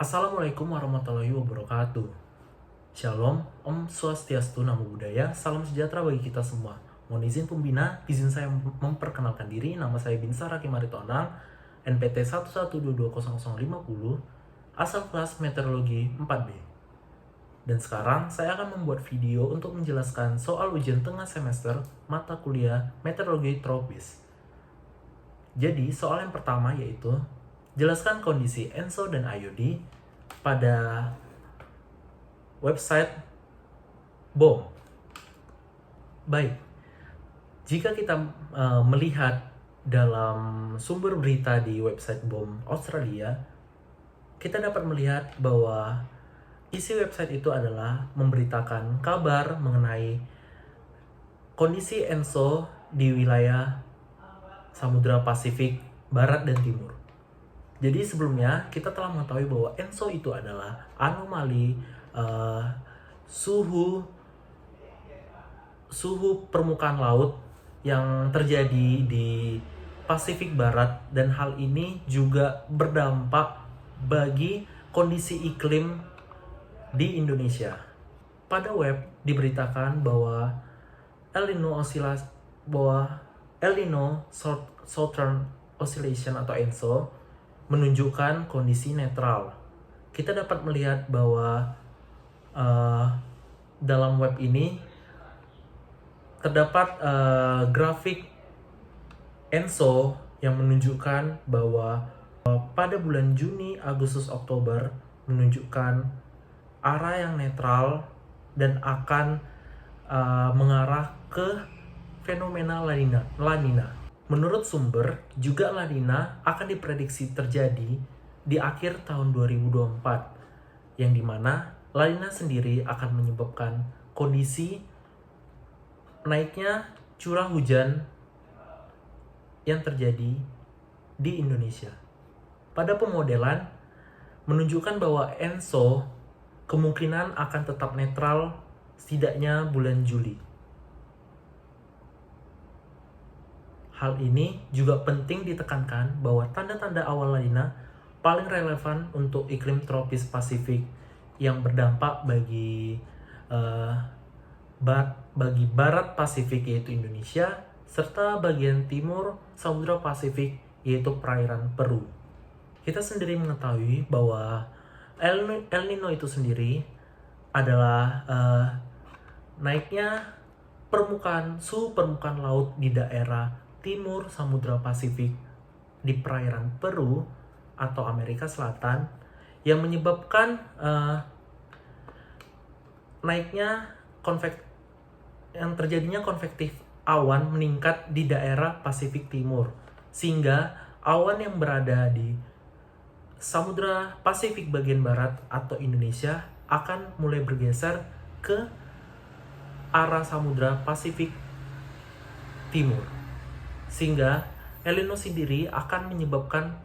Assalamualaikum warahmatullahi wabarakatuh. Shalom, Om Swastiastu, Namo Buddhaya, salam sejahtera bagi kita semua. Mohon izin pembina, izin saya memperkenalkan diri. Nama saya Binsar Hakim Aritonang, NPT 1122050, asal kelas Meteorologi 4B. Dan sekarang saya akan membuat video untuk menjelaskan soal ujian tengah semester mata kuliah Meteorologi Tropis. Jadi, soal yang pertama yaitu jelaskan kondisi ENSO dan IOD pada website BOM. Baik, jika kita melihat dalam sumber berita di website BOM Australia, kita dapat melihat bahwa isi website itu adalah memberitakan kabar mengenai kondisi ENSO di wilayah Samudra Pasifik Barat dan Timur. Jadi sebelumnya kita telah mengetahui bahwa ENSO itu adalah anomali suhu permukaan laut yang terjadi di Pasifik Barat, dan hal ini juga berdampak bagi kondisi iklim di Indonesia. Pada web diberitakan bahwa El Nino Southern Oscillation atau ENSO menunjukkan kondisi netral. Kita dapat melihat bahwa dalam web ini terdapat grafik ENSO yang menunjukkan bahwa pada bulan Juni, Agustus, Oktober menunjukkan arah yang netral dan akan mengarah ke fenomena La Nina. Menurut sumber, juga La Nina akan diprediksi terjadi di akhir tahun 2024, yang dimana La Nina sendiri akan menyebabkan kondisi naiknya curah hujan yang terjadi di Indonesia. Pada pemodelan menunjukkan bahwa ENSO kemungkinan akan tetap netral setidaknya bulan Juli. Hal ini juga penting ditekankan bahwa tanda-tanda awal La Nina paling relevan untuk iklim tropis Pasifik yang berdampak bagi barat Pasifik yaitu Indonesia, serta bagian timur Samudra Pasifik yaitu perairan Peru. Kita sendiri mengetahui bahwa El Nino itu sendiri adalah naiknya suhu permukaan laut di daerah timur Samudra Pasifik di perairan Peru atau Amerika Selatan yang menyebabkan terjadinya konvektif awan meningkat di daerah Pasifik Timur, sehingga awan yang berada di Samudra Pasifik bagian barat atau Indonesia akan mulai bergeser ke arah Samudra Pasifik Timur, sehingga El Nino sendiri akan menyebabkan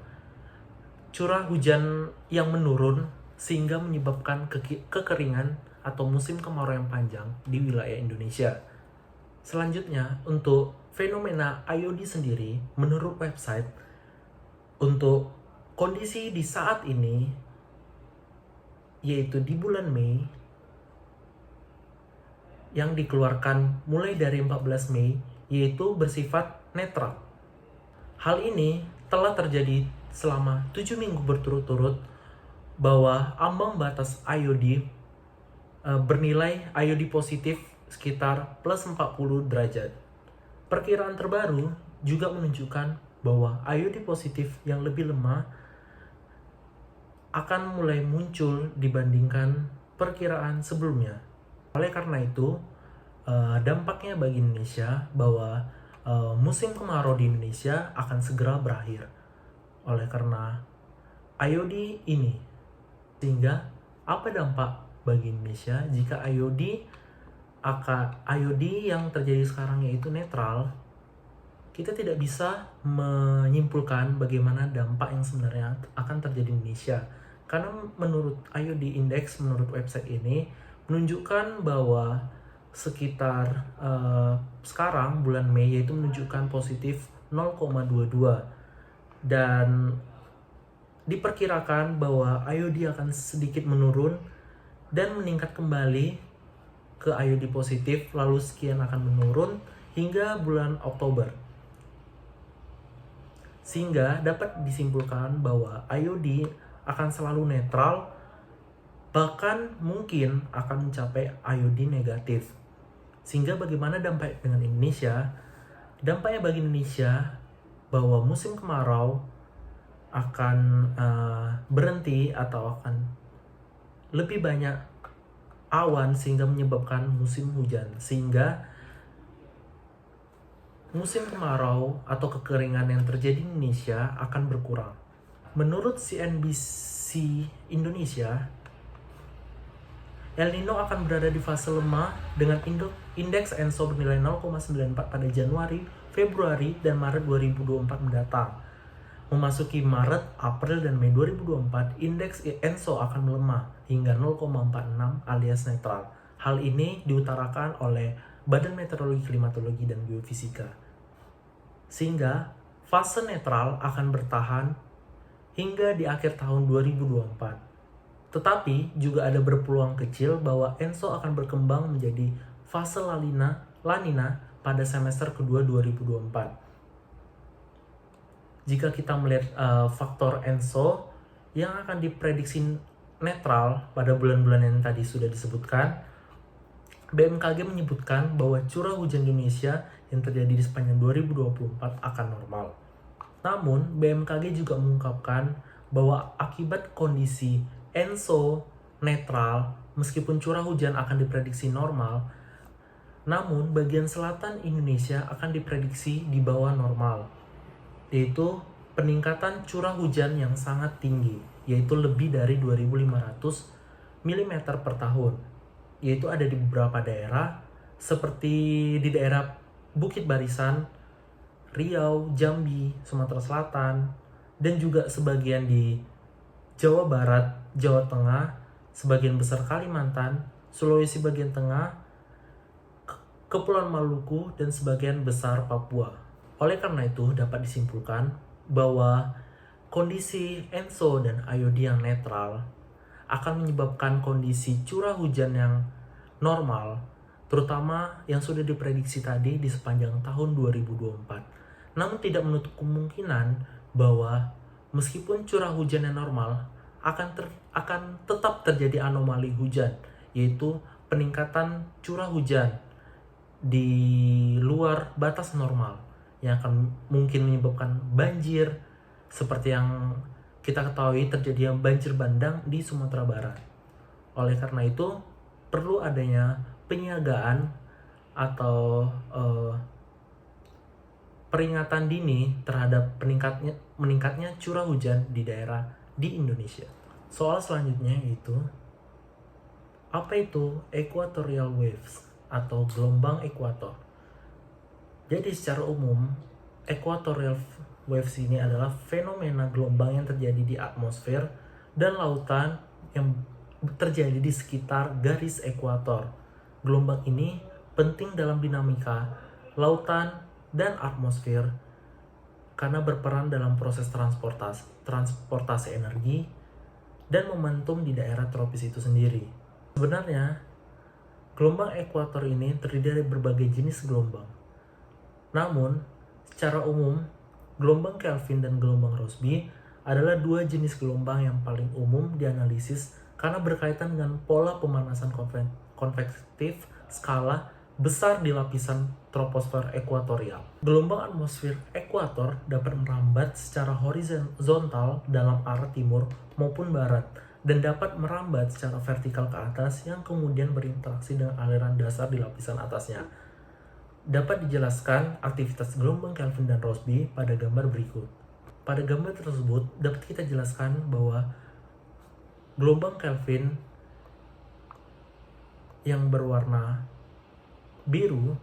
curah hujan yang menurun sehingga menyebabkan kekeringan atau musim kemarau yang panjang di wilayah Indonesia. Selanjutnya, untuk fenomena IOD sendiri, menurut website, untuk kondisi di saat ini, yaitu di bulan Mei, yang dikeluarkan mulai dari 14 Mei, yaitu bersifat netral. Hal ini telah terjadi selama 7 minggu berturut-turut, bahwa ambang batas IOD bernilai IOD positif sekitar plus 40 derajat. Perkiraan terbaru juga menunjukkan bahwa IOD positif yang lebih lemah akan mulai muncul dibandingkan perkiraan sebelumnya. Oleh karena itu, dampaknya bagi Indonesia bahwa musim kemarau di Indonesia akan segera berakhir oleh karena IOD ini. Sehingga apa dampak bagi Indonesia jika IOD yang terjadi sekarang yaitu netral? Kita tidak bisa menyimpulkan bagaimana dampak yang sebenarnya akan terjadi di Indonesia, karena menurut IOD Index, menurut website ini menunjukkan bahwa sekitar sekarang bulan Mei yaitu menunjukkan positif 0,22, dan diperkirakan bahwa IOD akan sedikit menurun dan meningkat kembali ke IOD positif, lalu sekian akan menurun hingga bulan Oktober. Sehingga dapat disimpulkan bahwa IOD akan selalu netral, bahkan mungkin akan mencapai IOD negatif. Sehingga bagaimana dampak dengan Indonesia? Dampaknya bagi Indonesia bahwa musim kemarau akan berhenti atau akan lebih banyak awan sehingga menyebabkan musim hujan, sehingga musim kemarau atau kekeringan yang terjadi di Indonesia akan berkurang. Menurut CNBC Indonesia, El Nino akan berada di fase lemah dengan indeks ENSO bernilai 0,94 pada Januari, Februari, dan Maret 2024 mendatang. Memasuki Maret, April, dan Mei 2024, indeks ENSO akan melemah hingga 0,46 alias netral. Hal ini diutarakan oleh Badan Meteorologi, Klimatologi, dan Geofisika. Sehingga fase netral akan bertahan hingga di akhir tahun 2024. Tetapi juga ada berpeluang kecil bahwa ENSO akan berkembang menjadi fase La Nina pada semester kedua 2024. Jika kita melihat faktor ENSO yang akan diprediksi netral pada bulan-bulan yang tadi sudah disebutkan, BMKG menyebutkan bahwa curah hujan di Indonesia yang terjadi di sepanjang 2024 akan normal. Namun, BMKG juga mengungkapkan bahwa akibat kondisi ENSO netral, meskipun curah hujan akan diprediksi normal, namun bagian selatan Indonesia akan diprediksi di bawah normal, yaitu peningkatan curah hujan yang sangat tinggi, yaitu lebih dari 2.500 mm per tahun, yaitu ada di beberapa daerah seperti di daerah Bukit Barisan, Riau, Jambi, Sumatera Selatan, dan juga sebagian di Jawa Barat, Jawa Tengah, sebagian besar Kalimantan, Sulawesi bagian tengah, Kepulauan Maluku, dan sebagian besar Papua. Oleh karena itu, dapat disimpulkan bahwa kondisi ENSO dan IOD yang netral akan menyebabkan kondisi curah hujan yang normal, terutama yang sudah diprediksi tadi di sepanjang tahun 2024. Namun tidak menutup kemungkinan bahwa meskipun curah hujan yang normal, akan tetap terjadi anomali hujan, yaitu peningkatan curah hujan di luar batas normal yang akan mungkin menyebabkan banjir seperti yang kita ketahui terjadi banjir bandang di Sumatera Barat. Oleh karena itu, perlu adanya penyiagaan atau peringatan dini terhadap meningkatnya curah hujan di daerah di Indonesia. Soal selanjutnya yaitu, apa itu equatorial waves atau gelombang ekuator? Jadi secara umum, equatorial waves ini adalah fenomena gelombang yang terjadi di atmosfer dan lautan yang terjadi di sekitar garis ekuator. Gelombang ini penting dalam dinamika lautan dan atmosfer karena berperan dalam proses transportasi energi dan momentum di daerah tropis itu sendiri. Sebenarnya, gelombang ekuator ini terdiri dari berbagai jenis gelombang. Namun, secara umum, gelombang Kelvin dan gelombang Rossby adalah dua jenis gelombang yang paling umum dianalisis karena berkaitan dengan pola pemanasan konvektif skala besar di lapisan troposfer ekuatorial. Gelombang atmosfer ekuator dapat merambat secara horizontal dalam arah timur maupun barat dan dapat merambat secara vertikal ke atas yang kemudian berinteraksi dengan aliran dasar di lapisan atasnya. Dapat dijelaskan aktivitas gelombang Kelvin dan Rossby pada gambar berikut. Pada gambar tersebut dapat kita jelaskan bahwa gelombang Kelvin yang berwarna biru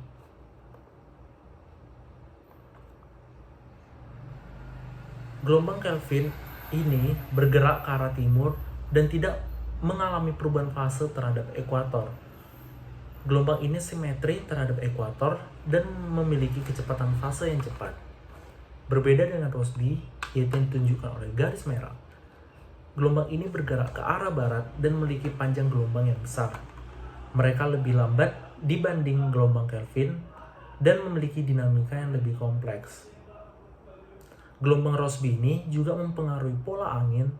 gelombang Kelvin ini bergerak ke arah timur dan tidak mengalami perubahan fase terhadap ekuator. Gelombang ini simetri terhadap ekuator dan memiliki kecepatan fase yang cepat. Berbeda dengan Rossby, yaitu yang ditunjukkan oleh garis merah. Gelombang ini bergerak ke arah barat dan memiliki panjang gelombang yang besar. Mereka lebih lambat dibanding gelombang Kelvin dan memiliki dinamika yang lebih kompleks. Gelombang Rossby ini juga mempengaruhi pola angin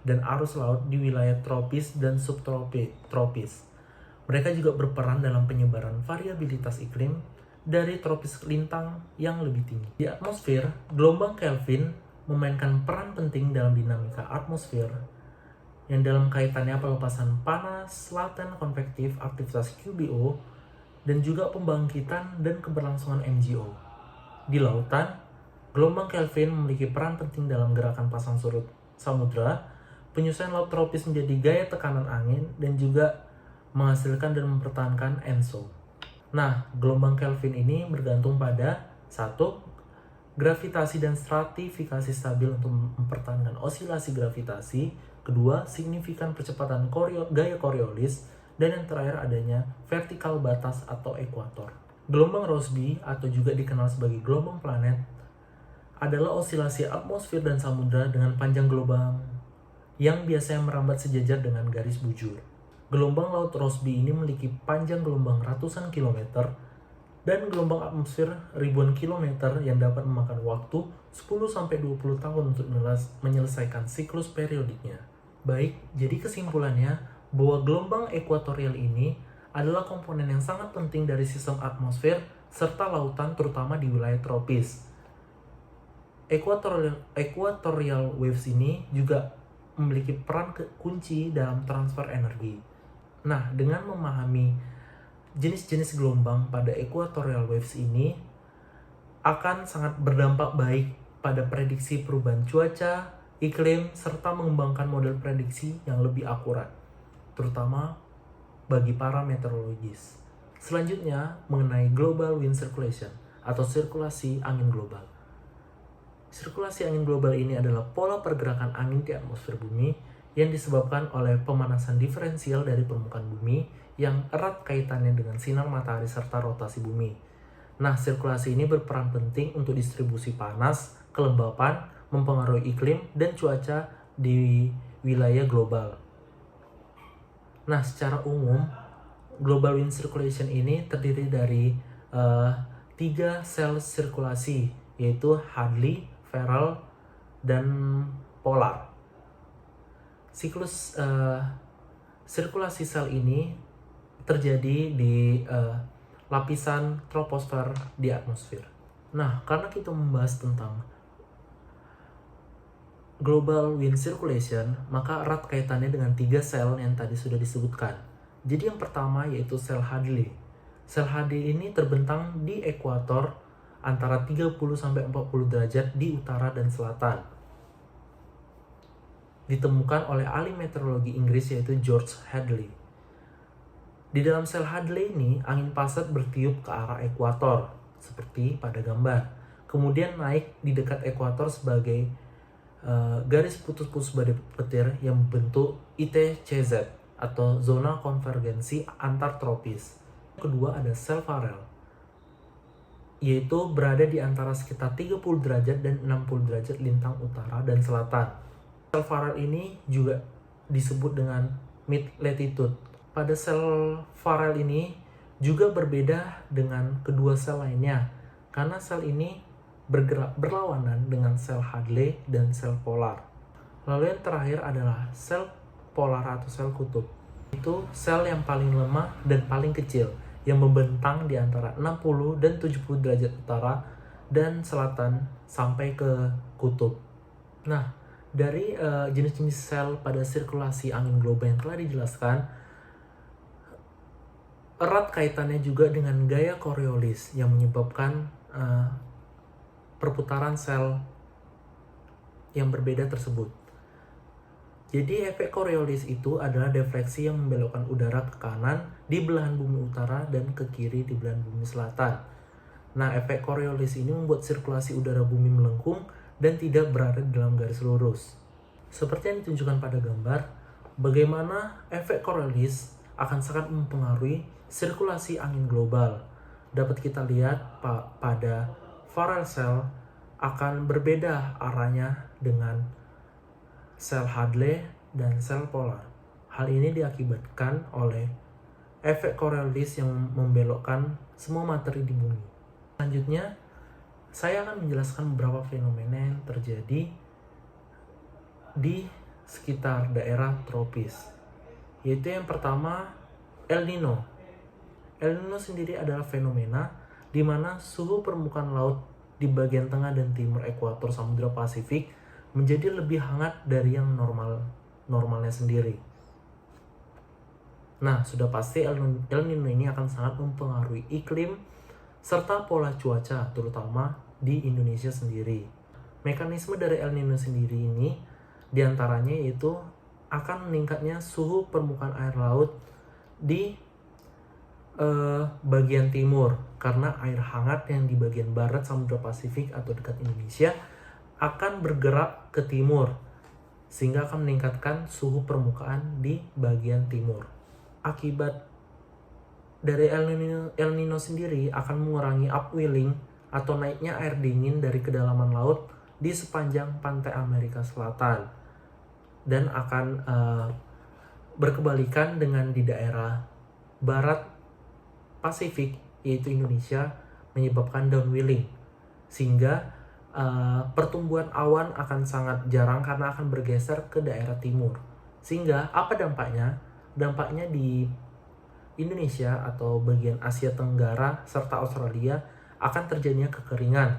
dan arus laut di wilayah tropis dan subtropis. Mereka juga berperan dalam penyebaran variabilitas iklim dari tropis ke lintang yang lebih tinggi. Di atmosfer, gelombang Kelvin memainkan peran penting dalam dinamika atmosfer yang dalam kaitannya pelepasan panas laten konvektif, aktivitas QBO, dan juga pembangkitan dan keberlangsungan MGO. Di lautan, gelombang Kelvin memiliki peran penting dalam gerakan pasang surut samudra, penyusuan laut tropis menjadi gaya tekanan angin, dan juga menghasilkan dan mempertahankan ENSO. Nah, gelombang Kelvin ini bergantung pada satu, gravitasi dan stratifikasi stabil untuk mempertahankan osilasi gravitasi. Kedua, signifikan percepatan gaya Coriolis. Dan yang terakhir adanya vertikal batas atau ekuator. Gelombang Rossby atau juga dikenal sebagai gelombang planet adalah osilasi atmosfer dan samudra dengan panjang gelombang yang biasanya merambat sejajar dengan garis bujur. Gelombang laut Rossby ini memiliki panjang gelombang ratusan kilometer dan gelombang atmosfer ribuan kilometer yang dapat memakan waktu 10-20 tahun untuk menyelesaikan siklus periodiknya. Baik, jadi kesimpulannya bahwa gelombang ekuatorial ini adalah komponen yang sangat penting dari sistem atmosfer serta lautan terutama di wilayah tropis. Equatorial waves ini juga memiliki peran kunci dalam transfer energi. Nah, dengan memahami jenis-jenis gelombang pada equatorial waves ini akan sangat berdampak baik pada prediksi perubahan cuaca, iklim, serta mengembangkan model prediksi yang lebih akurat, terutama bagi para meteorologis. Selanjutnya, mengenai global wind circulation atau sirkulasi angin global. Sirkulasi angin global ini adalah pola pergerakan angin di atmosfer bumi yang disebabkan oleh pemanasan diferensial dari permukaan bumi yang erat kaitannya dengan sinar matahari serta rotasi bumi. Nah, sirkulasi ini berperan penting untuk distribusi panas, kelembapan, mempengaruhi iklim dan cuaca di wilayah global. Nah, secara umum, global wind circulation ini terdiri dari 3 sel sirkulasi, yaitu Hadley, Ferrel, dan Polar. Siklus sirkulasi sel ini terjadi di lapisan troposfer di atmosfer. Nah, karena kita membahas tentang global wind circulation, maka erat kaitannya dengan 3 sel yang tadi sudah disebutkan. Jadi yang pertama yaitu sel Hadley. Sel Hadley ini terbentang di ekuator antara 30-40 derajat di utara dan selatan. Ditemukan oleh ahli meteorologi Inggris yaitu George Hadley. Di dalam sel Hadley ini, angin pasat bertiup ke arah ekuator, seperti pada gambar. Kemudian naik di dekat ekuator sebagai garis putus-putus badai petir yang membentuk ITCZ atau zona konvergensi antar tropis. Kedua ada sel Farrell, yaitu berada di antara sekitar 30 derajat dan 60 derajat lintang utara dan selatan. Sel Farrell ini juga disebut dengan mid latitude. Pada sel Farrell ini juga berbeda dengan kedua sel lainnya, karena sel ini bergerak berlawanan dengan sel Hadley dan sel polar. Lalu yang terakhir adalah sel polar atau sel kutub. Itu sel yang paling lemah dan paling kecil yang membentang di antara 60 dan 70 derajat utara dan selatan sampai ke kutub. Nah, dari jenis-jenis sel pada sirkulasi angin global yang telah dijelaskan, erat kaitannya juga dengan gaya Coriolis yang menyebabkan perputaran sel yang berbeda tersebut. Jadi efek Coriolis itu adalah defleksi yang membelokkan udara ke kanan di belahan bumi utara dan ke kiri di belahan bumi selatan. Nah, efek Coriolis ini membuat sirkulasi udara bumi melengkung dan tidak berada dalam garis lurus. Seperti yang ditunjukkan pada gambar, bagaimana efek Coriolis akan sangat mempengaruhi sirkulasi angin global. Dapat kita lihat pada Farrell cell akan berbeda arahnya dengan sel Hadley, dan sel polar. Hal ini diakibatkan oleh efek Coriolis yang membelokkan semua materi di bumi. Selanjutnya, saya akan menjelaskan beberapa fenomena yang terjadi di sekitar daerah tropis. Yaitu yang pertama, El Nino. El Nino sendiri adalah fenomena di mana suhu permukaan laut di bagian tengah dan timur ekuator Samudra Pasifik menjadi lebih hangat dari yang normalnya sendiri. Nah, sudah pasti El Nino ini akan sangat mempengaruhi iklim serta pola cuaca, terutama di Indonesia sendiri. Mekanisme dari El Nino sendiri ini diantaranya yaitu akan meningkatnya suhu permukaan air laut di bagian timur, karena air hangat yang di bagian barat Samudra Pasifik atau dekat Indonesia akan bergerak ke timur, sehingga akan meningkatkan suhu permukaan di bagian timur. Akibat dari El Nino sendiri akan mengurangi upwelling atau naiknya air dingin dari kedalaman laut di sepanjang pantai Amerika Selatan, dan akan berkebalikan dengan di daerah barat Pasifik, yaitu Indonesia, menyebabkan downwelling, sehingga pertumbuhan awan akan sangat jarang karena akan bergeser ke daerah timur. Sehingga apa dampaknya? Dampaknya di Indonesia atau bagian Asia Tenggara serta Australia akan terjadinya kekeringan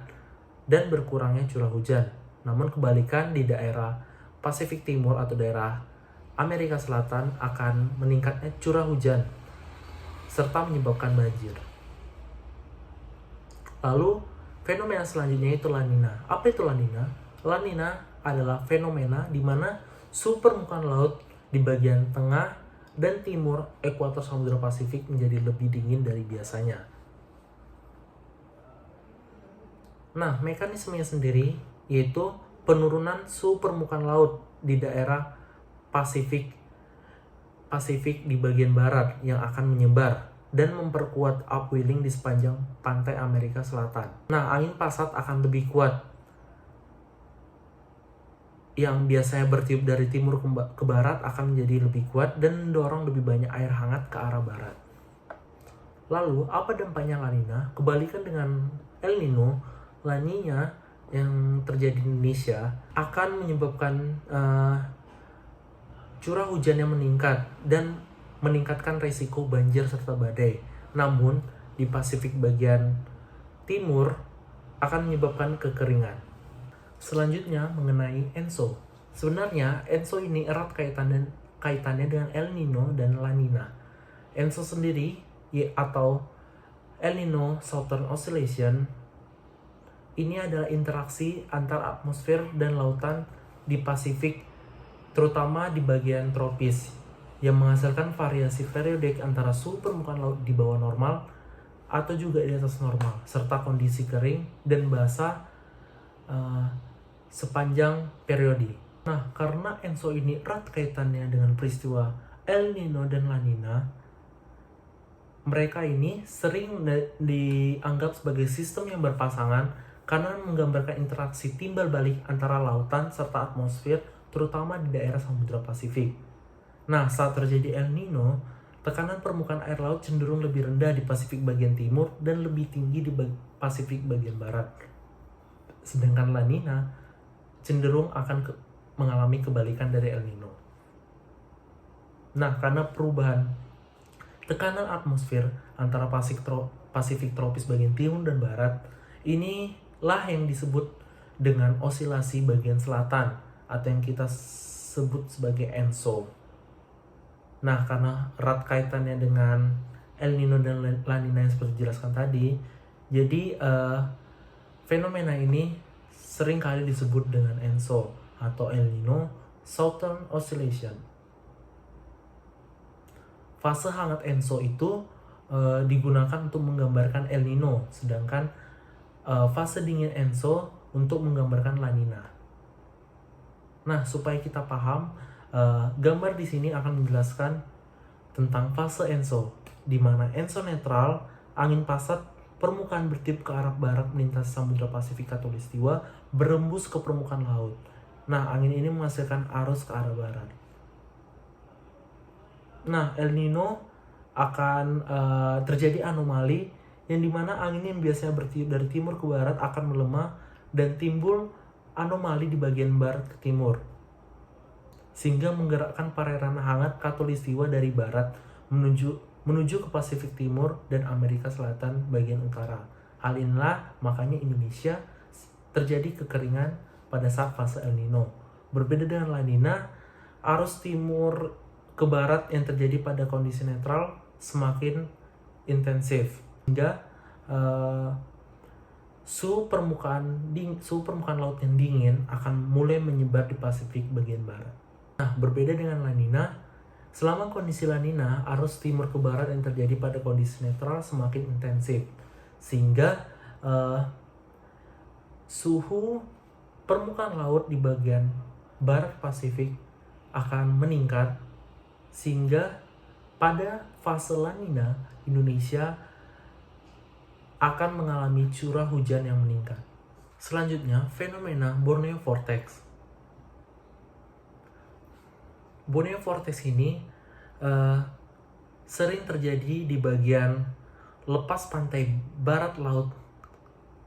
dan berkurangnya curah hujan. Namun kebalikan di daerah Pasifik Timur atau daerah Amerika Selatan akan meningkatnya curah hujan serta menyebabkan banjir. Lalu fenomena selanjutnya itu La Nina. Apa itu La Nina? La Nina adalah fenomena di mana suhu permukaan laut di bagian tengah dan timur ekuator Samudra Pasifik menjadi lebih dingin dari biasanya. Nah, mekanismenya sendiri yaitu penurunan suhu permukaan laut di daerah Pasifik di bagian barat yang akan menyebar dan memperkuat upwelling di sepanjang pantai Amerika Selatan. Nah, angin pasat akan lebih kuat yang biasanya bertiup dari timur ke barat akan menjadi lebih kuat dan mendorong lebih banyak air hangat ke arah barat. Lalu, apa dampaknya La Nina? Kebalikan dengan El Nino, La Nina yang terjadi di Indonesia akan menyebabkan curah hujan yang meningkat dan meningkatkan risiko banjir serta badai. Namun, di Pasifik bagian timur akan menyebabkan kekeringan. Selanjutnya mengenai ENSO. Sebenarnya ENSO ini erat kaitannya dengan El Nino dan La Nina. ENSO sendiri atau El Nino Southern Oscillation ini adalah interaksi antar atmosfer dan lautan di Pasifik, terutama di bagian tropis, yang menghasilkan variasi periodik antara suhu permukaan laut di bawah normal atau juga di atas normal, serta kondisi kering dan basah sepanjang periode. Nah, karena ENSO ini erat kaitannya dengan peristiwa El Nino dan La Nina, mereka ini sering dianggap sebagai sistem yang berpasangan karena menggambarkan interaksi timbal balik antara lautan serta atmosfer, terutama di daerah Samudra Pasifik. Nah, saat terjadi El Nino, tekanan permukaan air laut cenderung lebih rendah di Pasifik bagian timur dan lebih tinggi di Pasifik bagian barat. Sedangkan La Nina cenderung akan mengalami kebalikan dari El Nino. Nah, karena perubahan tekanan atmosfer antara Pasifik tropis bagian timur dan barat, inilah yang disebut dengan osilasi bagian selatan atau yang kita sebut sebagai ENSO. Nah, karena erat kaitannya dengan El Nino dan La Nina yang seperti dijelaskan tadi, jadi fenomena ini sering kali disebut dengan ENSO atau El Nino Southern Oscillation. Fase hangat ENSO itu digunakan untuk menggambarkan El Nino, sedangkan fase dingin ENSO untuk menggambarkan La Nina. Nah, supaya kita paham, gambar di sini akan menjelaskan tentang fase ENSO, di mana ENSO netral, angin pasat, permukaan bertiup ke arah barat melintasi Samudra Pasifik Khatulistiwa, berembus ke permukaan laut. Nah, angin ini menghasilkan arus ke arah barat. Nah, El Nino akan terjadi anomali yang dimana angin yang biasanya bertiup dari timur ke barat akan melemah dan timbul anomali di bagian barat ke timur, sehingga menggerakkan perairan hangat khatulistiwa dari barat menuju ke Pasifik Timur dan Amerika Selatan bagian utara. Hal inilah makanya Indonesia terjadi kekeringan pada saat fase El Nino. Berbeda dengan La Nina, arus timur ke barat yang terjadi pada kondisi netral semakin intensif, hingga suhu permukaan laut yang dingin akan mulai menyebar di Pasifik bagian barat. Nah, berbeda dengan La Nina, selama kondisi La Nina, arus timur ke barat yang terjadi pada kondisi netral semakin intensif, sehingga suhu permukaan laut di bagian barat Pasifik akan meningkat, sehingga pada fase La Nina, Indonesia akan mengalami curah hujan yang meningkat. Selanjutnya, fenomena Borneo Vortex. Borneo Vortex ini sering terjadi di bagian lepas pantai barat laut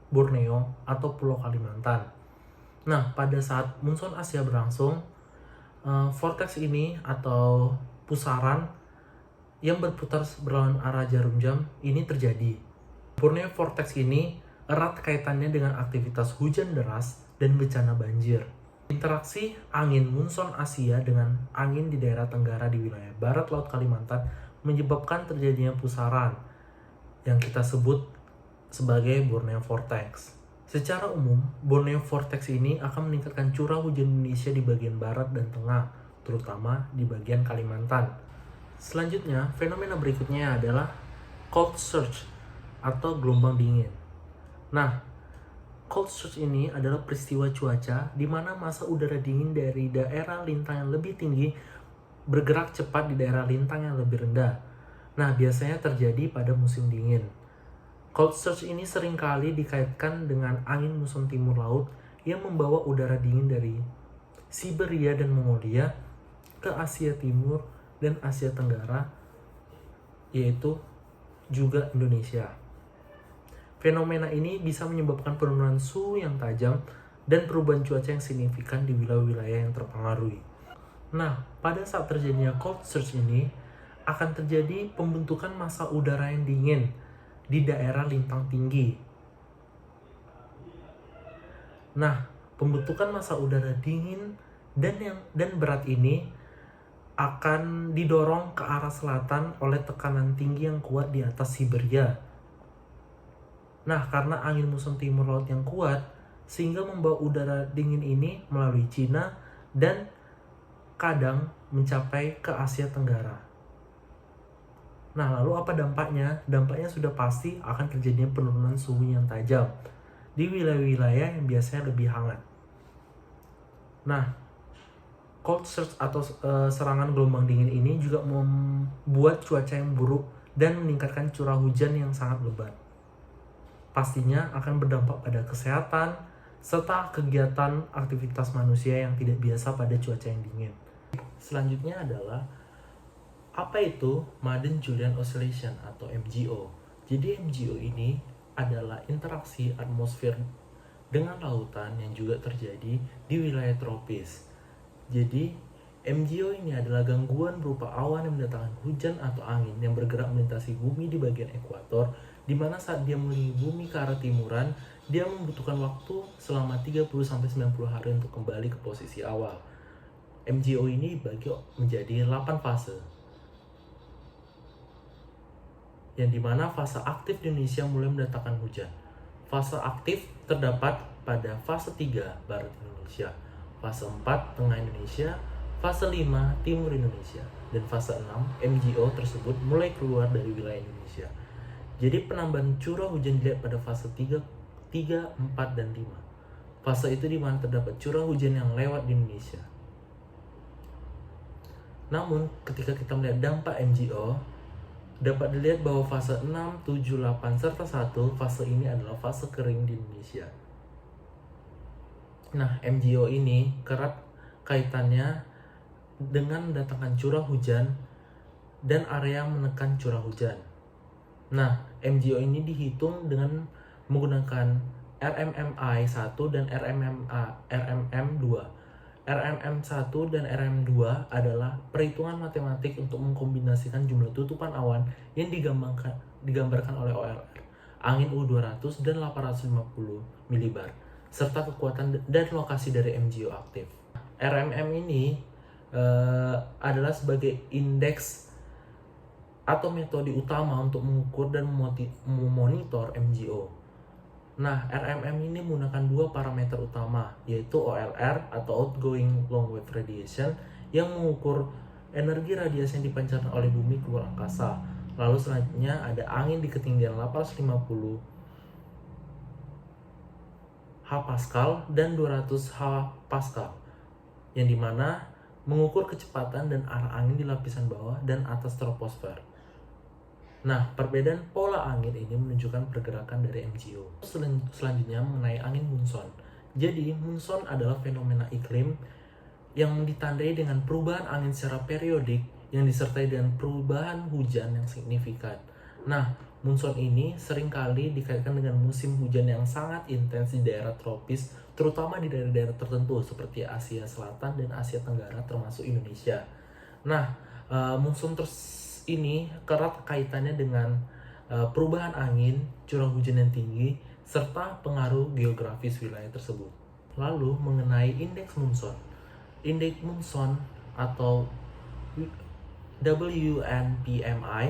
Borneo atau Pulau Kalimantan. Nah, pada saat monsun Asia berlangsung, vortex ini atau pusaran yang berputar berlawanan arah jarum jam ini terjadi. Borneo Vortex ini erat kaitannya dengan aktivitas hujan deras dan bencana banjir. Interaksi angin monsun Asia dengan angin di daerah tenggara di wilayah barat laut Kalimantan menyebabkan terjadinya pusaran yang kita sebut sebagai Borneo Vortex. Secara umum, Borneo Vortex ini akan meningkatkan curah hujan Indonesia di bagian barat dan tengah, terutama di bagian Kalimantan. Selanjutnya, fenomena berikutnya adalah cold surge atau gelombang dingin. Nah, cold surge ini adalah peristiwa cuaca di mana massa udara dingin dari daerah lintang yang lebih tinggi bergerak cepat di daerah lintang yang lebih rendah. Nah, biasanya terjadi pada musim dingin. Cold surge ini seringkali dikaitkan dengan angin muson timur laut yang membawa udara dingin dari Siberia dan Mongolia ke Asia Timur dan Asia Tenggara, yaitu juga Indonesia. Fenomena ini bisa menyebabkan penurunan suhu yang tajam dan perubahan cuaca yang signifikan di wilayah-wilayah yang terpengaruhi. Nah, pada saat terjadinya cold surge ini, akan terjadi pembentukan massa udara yang dingin di daerah lintang tinggi. Nah, pembentukan massa udara dingin dan berat ini akan didorong ke arah selatan oleh tekanan tinggi yang kuat di atas Siberia. Nah, karena angin muson timur laut yang kuat, sehingga membawa udara dingin ini melalui Cina dan kadang mencapai ke Asia Tenggara. Nah, lalu apa dampaknya? Dampaknya sudah pasti akan terjadinya penurunan suhu yang tajam di wilayah-wilayah yang biasanya lebih hangat. Nah, cold surge atau serangan gelombang dingin ini juga membuat cuaca yang buruk dan meningkatkan curah hujan yang sangat lebat. Pastinya akan berdampak pada kesehatan serta kegiatan aktivitas manusia yang tidak biasa pada cuaca yang dingin. Selanjutnya adalah apa itu Madden-Julian Oscillation atau MJO. Jadi MJO ini adalah interaksi atmosfer dengan lautan yang juga terjadi di wilayah tropis. Jadi MJO ini adalah gangguan berupa awan yang mendatangkan hujan atau angin yang bergerak melintasi bumi di bagian ekuator, di mana saat dia mengelilingi bumi ke arah timuran, dia membutuhkan waktu selama 30-90 hari untuk kembali ke posisi awal. MJO ini dibagi menjadi 8 fase, yang dimana fase aktif di Indonesia mulai mendatangkan hujan. Fase aktif terdapat pada fase 3 barat Indonesia, fase 4 tengah Indonesia, fase 5 timur Indonesia, dan fase 6 MJO tersebut mulai keluar dari wilayah Indonesia. Jadi penambahan curah hujan dilihat pada fase 3, 4, dan 5. Fase itu dimana terdapat curah hujan yang lewat di Indonesia. Namun ketika kita melihat dampak MJO, dapat dilihat bahwa fase 6, 7, 8, serta 1 fase ini adalah fase kering di Indonesia. Nah, MGO ini erat kaitannya dengan mendatangkan curah hujan dan area menekan curah hujan. Nah, MGO ini dihitung dengan menggunakan RMMI 1 dan RMM2. RMM1 dan RMM2 adalah perhitungan matematik untuk mengkombinasikan jumlah tutupan awan yang digambarkan oleh OLR, angin U200 dan 850 milibar, serta kekuatan dan lokasi dari MGO aktif. RMM ini adalah sebagai indeks atau metode utama untuk mengukur dan memonitor MGO. Nah, RMM ini menggunakan dua parameter utama, yaitu OLR atau Outgoing Long Wave Radiation yang mengukur energi radiasi yang dipancarkan oleh bumi keluar angkasa. Lalu selanjutnya ada angin di ketinggian 850 Pascal dan 200 Pascal, yang dimana mengukur kecepatan dan arah angin di lapisan bawah dan atas troposfer. Nah, perbedaan pola angin ini menunjukkan pergerakan dari MGO. Selanjutnya mengenai angin munson. Jadi, munson adalah fenomena iklim yang ditandai dengan perubahan angin secara periodik yang disertai dengan perubahan hujan yang signifikan. Nah, munson ini seringkali dikaitkan dengan musim hujan yang sangat intens di daerah tropis, terutama di daerah-daerah tertentu seperti Asia Selatan dan Asia Tenggara termasuk Indonesia. Nah, munson ini erat kaitannya dengan perubahan angin, curah hujan yang tinggi, serta pengaruh geografis wilayah tersebut. Lalu mengenai indeks munson. Indeks munson atau WNPMI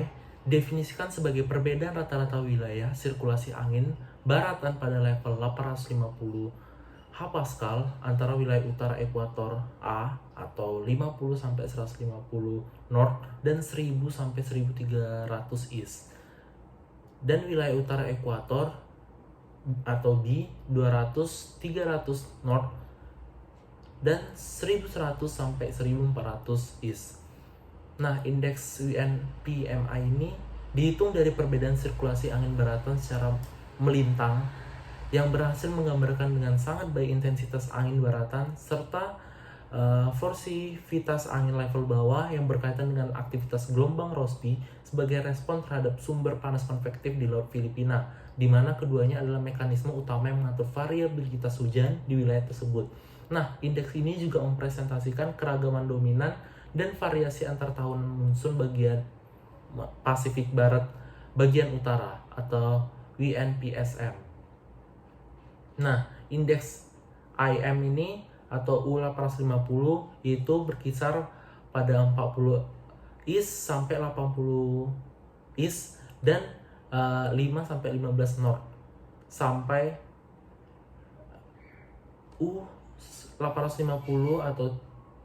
definisikan sebagai perbedaan rata-rata wilayah sirkulasi angin baratan pada level 850 Pascal antara wilayah utara ekuator A atau 50-150 North dan 1000-1300 East, dan wilayah utara ekuator atau B 200-300 North dan 1100-1400 East. Nah, indeks WNPMI ini dihitung dari perbedaan sirkulasi angin baratan secara melintang yang berhasil menggambarkan dengan sangat baik intensitas angin baratan serta forsivitas angin level bawah yang berkaitan dengan aktivitas gelombang Rossby sebagai respon terhadap sumber panas konvektif di Laut Filipina, di mana keduanya adalah mekanisme utama yang mengatur variabilitas hujan di wilayah tersebut. Nah, indeks ini juga mempresentasikan keragaman dominan dan variasi antar tahunan monsun bagian Pasifik Barat bagian utara atau WNPSM. Nah, indeks IM ini atau U850 itu berkisar pada 40 East sampai 80 East dan 5-15 North sampai U850 atau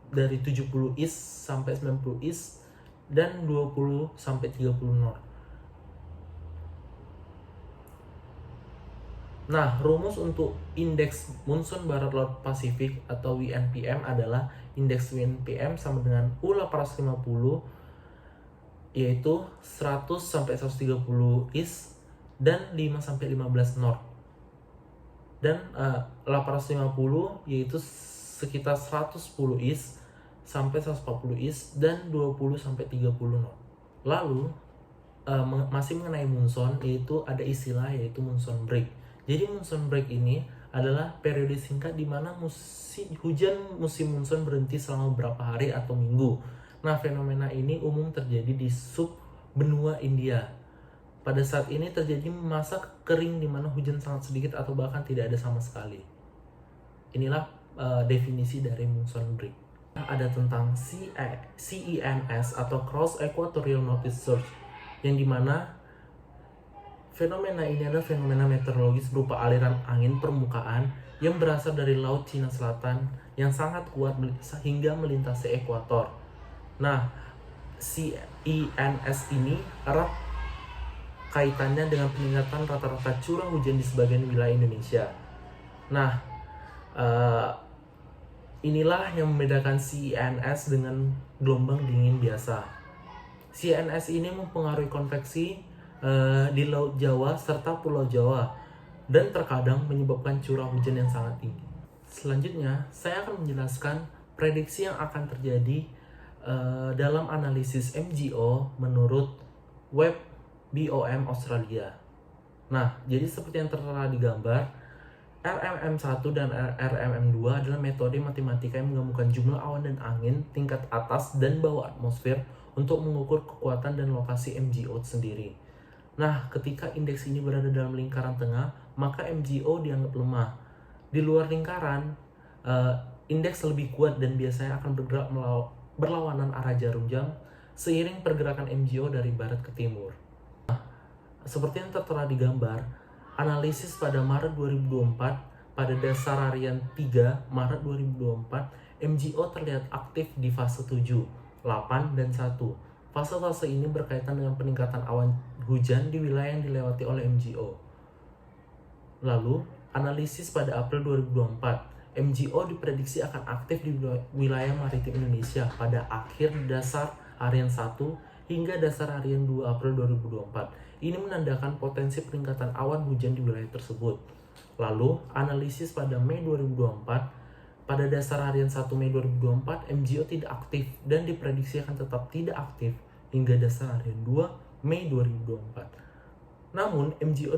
dari 70 East sampai 90 East dan 20 sampai 30 North. Nah, rumus untuk indeks monsun barat laut Pasifik atau WNPM adalah indeks WNPM sama dengan U850 yaitu 100 sampai 130 East dan 5 sampai 15 North. Dan 850 yaitu sekitar 110 East sampai 140 East dan 20 sampai 30 North. Lalu masih mengenai monsun, yaitu ada istilah yaitu monsun break. Jadi monsun break ini adalah periode singkat di mana hujan musim monsun berhenti selama beberapa hari atau minggu. Nah, fenomena ini umum terjadi di sub benua India. Pada saat ini terjadi masa kering di mana hujan sangat sedikit atau bahkan tidak ada sama sekali. Inilah definisi dari monsun break. Ada tentang CENS atau Cross Equatorial Northeast Surge, yang dimana fenomena ini adalah fenomena meteorologis berupa aliran angin permukaan yang berasal dari Laut Cina Selatan yang sangat kuat hingga melintasi ekuator. Nah, CENS ini erat kaitannya dengan peningkatan rata-rata curah hujan di sebagian wilayah Indonesia. Nah, inilah yang membedakan CENS dengan gelombang dingin biasa. CENS ini mempengaruhi konveksi di Laut Jawa serta Pulau Jawa dan terkadang menyebabkan curah hujan yang sangat tinggi. Selanjutnya, saya akan menjelaskan prediksi yang akan terjadi dalam analisis MGO menurut web BOM Australia. Nah, jadi seperti yang tertera di gambar, RMM1 dan RMM2 adalah metode matematika yang menggabungkan jumlah awan dan angin tingkat atas dan bawah atmosfer untuk mengukur kekuatan dan lokasi MGO sendiri. Nah, ketika indeks ini berada dalam lingkaran tengah, maka MGO dianggap lemah. Di luar lingkaran, indeks lebih kuat dan biasanya akan bergerak berlawanan arah jarum jam seiring pergerakan MGO dari barat ke timur. Seperti yang tertera di gambar, analisis pada Maret 2024 pada dasar harian 3 Maret 2024, MGO terlihat aktif di fase 7, 8, dan 1. Fase-fase ini berkaitan dengan peningkatan awan hujan di wilayah yang dilewati oleh MGO. Lalu, analisis pada April 2024, MGO diprediksi akan aktif di wilayah maritim Indonesia pada akhir dasar harian 1 hingga dasar harian 2 April 2024. Ini menandakan potensi peningkatan awan hujan di wilayah tersebut. Lalu, analisis pada Mei 2024, pada dasar harian 1 Mei 2024, MGO tidak aktif dan diprediksi akan tetap tidak aktif hingga dasar harian 2 Mei 2024. Namun, MGO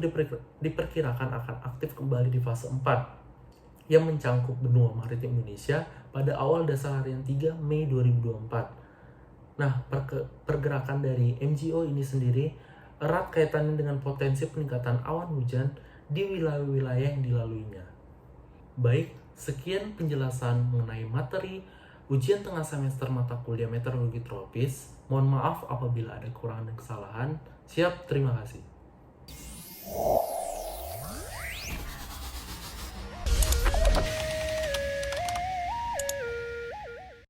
diperkirakan akan aktif kembali di fase 4 yang mencangkup benua maritim Indonesia pada awal dasar harian 3 Mei 2024. Nah, pergerakan dari MGO ini sendiri erat kaitannya dengan potensi peningkatan awan hujan di wilayah-wilayah yang dilaluinya. Baik, sekian penjelasan mengenai materi ujian tengah semester mata kuliah meteorologi tropis. Mohon maaf apabila ada kekurangan dan kesalahan. Siap, terima kasih.